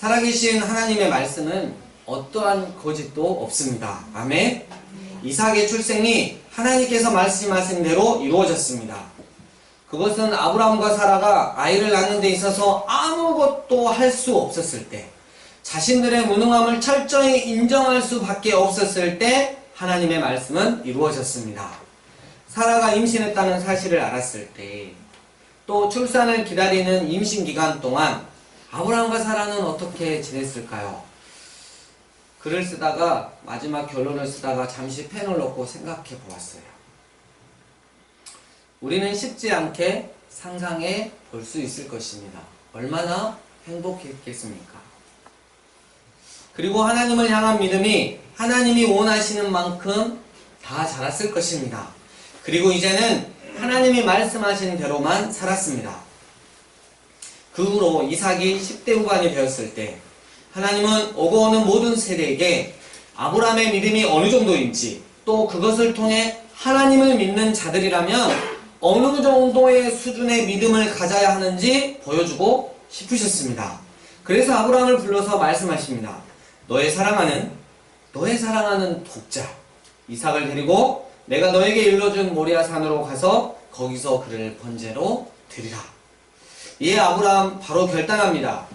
살아계신 하나님의 말씀은 어떠한 거짓도 없습니다. 아멘. 이삭의 출생이 하나님께서 말씀하신 대로 이루어졌습니다. 그것은 아브라함과 사라가 아이를 낳는 데 있어서 아무것도 할 수 없었을 때, 자신들의 무능함을 철저히 인정할 수밖에 없었을 때 하나님의 말씀은 이루어졌습니다. 사라가 임신했다는 사실을 알았을 때, 또 출산을 기다리는 임신 기간 동안 아브라함과 사라는 어떻게 지냈을까요? 글을 쓰다가 마지막 결론을 쓰다가 잠시 펜을 놓고 생각해 보았어요. 우리는 쉽지 않게 상상해 볼 수 있을 것입니다. 얼마나 행복했겠습니까? 그리고 하나님을 향한 믿음이 하나님이 원하시는 만큼 다 자랐을 것입니다. 그리고 이제는 하나님이 말씀하신 대로만 살았습니다. 그 후로 이삭이 10대 후반이 되었을 때 하나님은 오고 오는 모든 세대에게 아브라함의 믿음이 어느 정도인지, 또 그것을 통해 하나님을 믿는 자들이라면 어느 정도의 수준의 믿음을 가져야 하는지 보여주고 싶으셨습니다. 그래서 아브라함을 불러서 말씀하십니다. 너의 사랑하는 독자 이삭을 데리고 내가 너에게 일러준 모리아 산으로 가서 거기서 그를 번제로 드리라. 이에 아브라함 바로 결단합니다.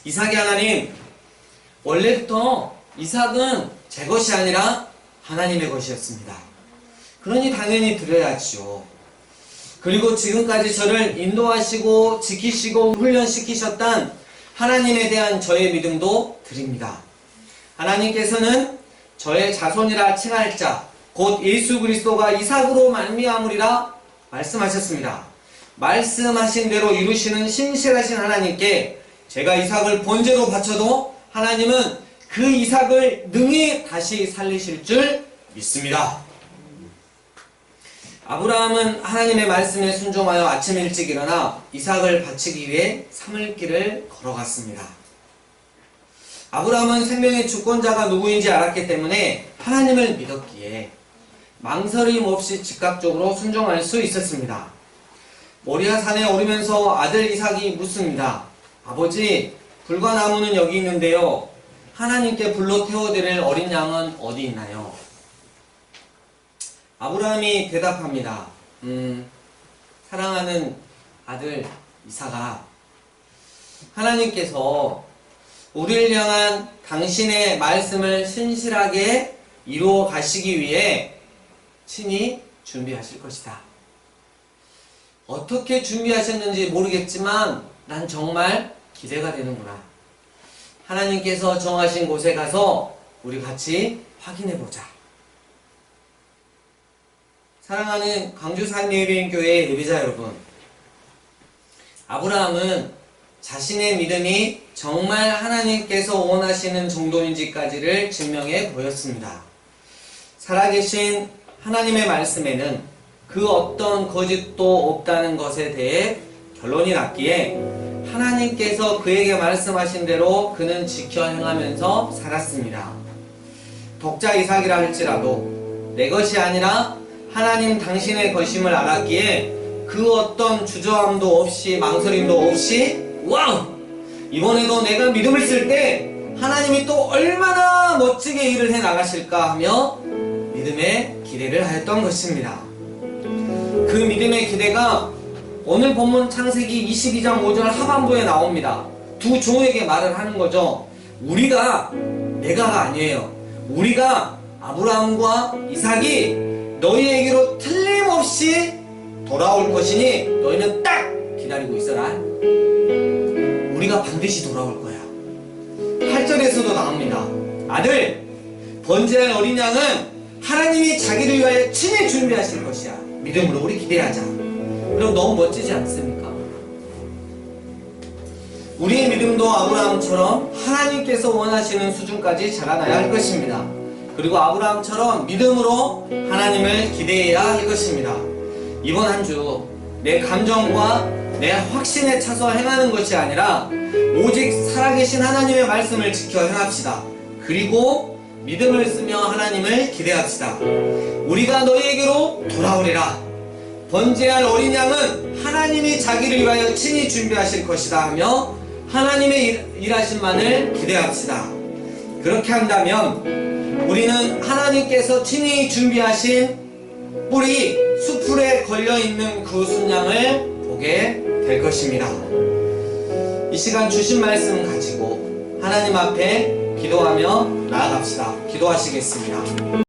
이삭의 하나님, 원래부터 이삭은 제 것이 아니라 하나님의 것이었습니다. 그러니 당연히 드려야지요. 그리고 지금까지 저를 인도하시고 지키시고 훈련시키셨던 하나님에 대한 저의 믿음도 드립니다. 하나님께서는 저의 자손이라 칭할 자 곧 예수 그리스도가 이삭으로 말미암으리라 말씀하셨습니다. 말씀하신 대로 이루시는 신실하신 하나님께 제가 이삭을 번제로 바쳐도 하나님은 그 이삭을 능히 다시 살리실 줄 믿습니다. 아브라함은 하나님의 말씀에 순종하여 아침 일찍 일어나 이삭을 바치기 위해 사물길을 걸어갔습니다. 아브라함은 생명의 주권자가 누구인지 알았기 때문에 하나님을 믿었기에 망설임 없이 즉각적으로 순종할 수 있었습니다. 모리아 산에 오르면서 아들 이삭이 묻습니다. 아버지, 불과 나무는 여기 있는데요. 하나님께 불로 태워드릴 어린 양은 어디 있나요? 아브라함이 대답합니다. 사랑하는 아들 이삭아, 하나님께서 우리를 향한 당신의 말씀을 신실하게 이루어 가시기 위해 친히 준비하실 것이다. 어떻게 준비하셨는지 모르겠지만 난 정말 기대가 되는구나. 하나님께서 정하신 곳에 가서 우리 같이 확인해보자. 사랑하는 광주 산예비교회 예배자 여러분, 아브라함은 자신의 믿음이 정말 하나님께서 원하시는 정도인지까지를 증명해 보였습니다. 살아계신 하나님의 말씀에는 그 어떤 거짓도 없다는 것에 대해 결론이 났기에 하나님께서 그에게 말씀하신 대로 그는 지켜 행하면서 살았습니다. 독자 이삭이라 할지라도 내 것이 아니라 하나님 당신의 것임을 알았기에 그 어떤 주저함도 없이 망설임도 없이 와우! 이번에도 내가 믿음을 쓸 때 하나님이 또 얼마나 멋지게 일을 해 나가실까 하며 믿음의 기대를 하였던 것입니다. 그 믿음의 기대가 오늘 본문 창세기 22장 5절 하반부에 나옵니다. 두 종에게 말을 하는 거죠. 내가가 아니에요. 우리가 아브라함과 이삭이 너희에게로 틀림없이 돌아올 것이니 너희는 딱 기다리고 있어라. 우리가 반드시 돌아올 거야. 8절에서도 나옵니다. 아들, 번제할 어린 양은 하나님이 자기를 위하여 친히 준비하실 것이야. 믿음으로 우리 기대하자. 그럼 너무 멋지지 않습니까? 우리의 믿음도 아브라함처럼 하나님께서 원하시는 수준까지 자라나야 할 것입니다. 그리고 아브라함처럼 믿음으로 하나님을 기대해야 할 것입니다. 이번 한 주 내 감정과 내 확신에 차서 행하는 것이 아니라 오직 살아계신 하나님의 말씀을 지켜 행합시다. 그리고 믿음을 쓰며 하나님을 기대합시다. 우리가 너희에게로 돌아오리라. 번제할 어린 양은 하나님이 자기를 위하여 친히 준비하실 것이다 하며 하나님의 일하심만을 기대합시다. 그렇게 한다면 우리는 하나님께서 친히 준비하신 뿌리 수풀에 걸려있는 그 순양을 보게 될 것입니다. 이 시간 주신 말씀 가지고 하나님 앞에 기도하며 나아갑시다. 기도하시겠습니다.